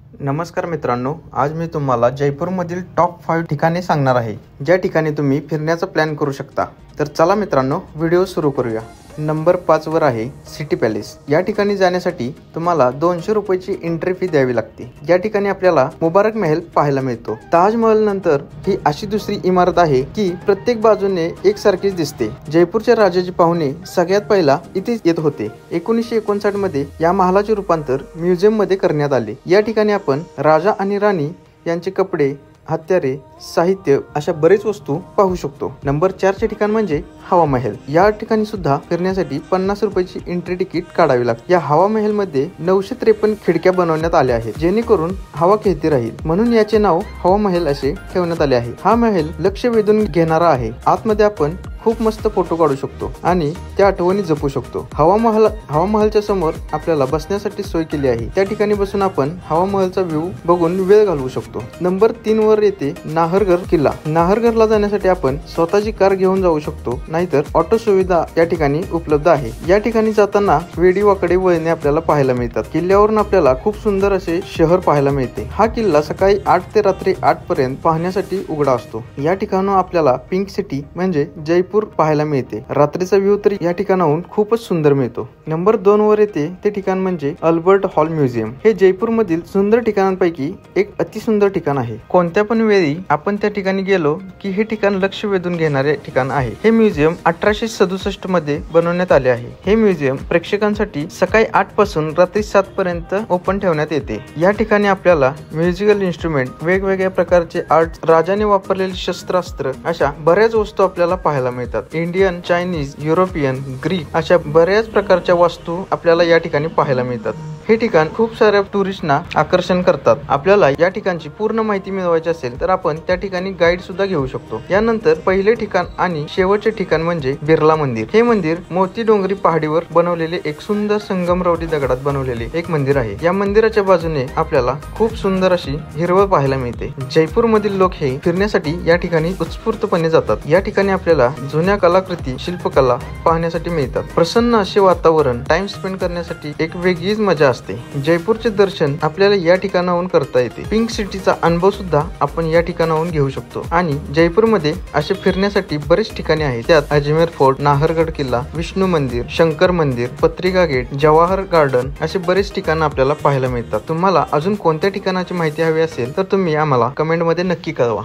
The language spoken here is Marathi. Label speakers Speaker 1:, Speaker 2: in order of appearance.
Speaker 1: नमस्कार मित्रांनो, आज मी तुम्हाला जयपूरमधील टॉप 5 ठिकाणे सांगणार आहे, ज्या ठिकाणी तुम्ही फिरण्याचा प्लॅन करू शकता। तर चला मित्रांनो, व्हिडिओ सुरू करूया। नंबर 5 वर आहे सिटी पॅलेस। या ठिकाणी जाण्यासाठी तुम्हाला 200 रुपयाची एंट्री फी द्यावी लागते। या ठिकाणी आपल्याला मुबारक महल पाहायला मिळतो। ताजमहल नंतर ही अशी दुसरी इमारत आहे की प्रत्येक बाजूने एकसारखीच दिसते। जयपूरच्या राजाचे पाहुणे सगळ्यात पहिला इथेच येत होते। 1959 मध्ये या महालाचे रूपांतर म्युझियम मध्ये करण्यात आले। या ठिकाणी आपण राजा आणि राणी यांचे कपडे, हत्यारे, साहित्य अशा बरेच वस्तू पाहू शकतो। नंबर 4 चे ठिकाण म्हणजे हवा महल। या ठिकाणी सुद्धा फिरण्यासाठी 50 रुपयाची एंट्री तिकीट काढावी लागते। या हवा महल मध्ये 953 खिडक्या बनवण्यात आल्या आहेत, जेणेकरून हवा खेळती राहील, म्हणून याचे नाव हवा महल असे ठेवण्यात आले आहे। हा महल लक्ष वेधून घेणारा आहे। आतमध्ये आपण खूप मस्त फोटो काढू शकतो आणि त्या आठवणी जपू शकतो। हवा महलच्या समोर आपल्याला बसण्यासाठी सोय केली आहे। त्या ठिकाणी बसून आपण हवा महलचा व्ह्यू बघून वेळ घालवू शकतो। नंबर 3 वर येते नाहरगढ़ किल्ला। नाहरगढ़ला जाण्यासाठी आपण स्वतःची कार घेऊन जाऊ शकतो, नाहीतर ऑटो सुविधा या ठिकाणी उपलब्ध आहे। या ठिकाणी जाताना वेडीवाकडे वळणे आपल्याला पाहायला मिळतात। किल्ल्यावरून आपल्याला खूप सुंदर असे शहर पाहायला मिळते। हा किल्ला सकाळी 8 ते रात्री 8 पर्यंत पाहण्यासाठी उघडा असतो। या ठिकाणी आपल्याला पिंक सिटी म्हणजे जयपूर पाहायला मिळते। रात्रीचा व्ह्यू तरी या ठिकाणाहून खूपच सुंदर मिळतो। नंबर 2 वर येते ते ठिकाण म्हणजे अल्बर्ट हॉल म्युझियम। हे जयपूर मधील सुंदर ठिकाणांपैकी एक अतिसुंदर ठिकाण आहे। कोणत्या पण वेळी आपण त्या ठिकाणी गेलो की हे ठिकाण लक्ष वेधून घेणारे ठिकाण आहे। हे म्युझियम 1867 मध्ये बनवण्यात आले आहे। हे म्युझियम प्रेक्षकांसाठी सकाळी 8 पासून रात्री 7 पर्यंत ओपन ठेवण्यात येते। या ठिकाणी आपल्याला म्युझिकल इन्स्ट्रुमेंट, वेगवेगळ्या प्रकारचे आर्ट, राजाने वापरलेले शस्त्रास्त्र अशा बऱ्याच वस्तू आपल्याला पाहायला मिळतात। इंडियन, चायनीज, युरोपियन, ग्रीक अशा बऱ्याच प्रकारच्या वस्तू आपल्याला या ठिकाणी पाहायला मिळतात। हे ठिकाण खूप साऱ्या टुरिस्टना आकर्षण करतात। आपल्याला या ठिकाणची पूर्ण माहिती मिळवायची असेल तर आपण त्या ठिकाणी गाईड सुद्धा घेऊ शकतो। यानंतर पहिले ठिकाण आणि शेवटचे ठिकाण म्हणजे बिर्ला मंदिर। हे मंदिर मोती डोंगरी पहाडीवर बनवलेले एक सुंदर संगमरवरी दगडात बनवलेले एक मंदिर आहे। या मंदिराच्या बाजूने आपल्याला खूप सुंदर अशी हिरवळ पाहायला मिळते। जयपूर मधील लोक हे फिरण्यासाठी या ठिकाणी उत्स्फूर्तपणे जातात। या ठिकाणी आपल्याला जुन्या कलाकृती, शिल्पकला पाहण्यासाठी मिळतात। प्रसन्न असे वातावरण, टाइम स्पेंड करण्यासाठी एक वेगळीच मजा असते। जयपूरचे दर्शन आपल्याला या ठिकाणाहून करता येते। पिंक सिटीचा अनुभव सुद्धा आपण या ठिकाणाहून घेऊ शकतो। आणि जयपूर मध्ये असे फिरण्यासाठी बरेच ठिकाणे आहेत। त्यात अजमेर फोर्ट, नाहरगढ़ किल्ला, विष्णू मंदिर, शंकर मंदिर, पत्रिका गेट, जवाहर गार्डन असे बरेच ठिकाण आपल्याला पाहायला मिळतात। तुम्हाला अजून कोणत्या ठिकाणाची माहिती हवी असेल तर तुम्ही आम्हाला कमेंट मध्ये नक्की कळवा।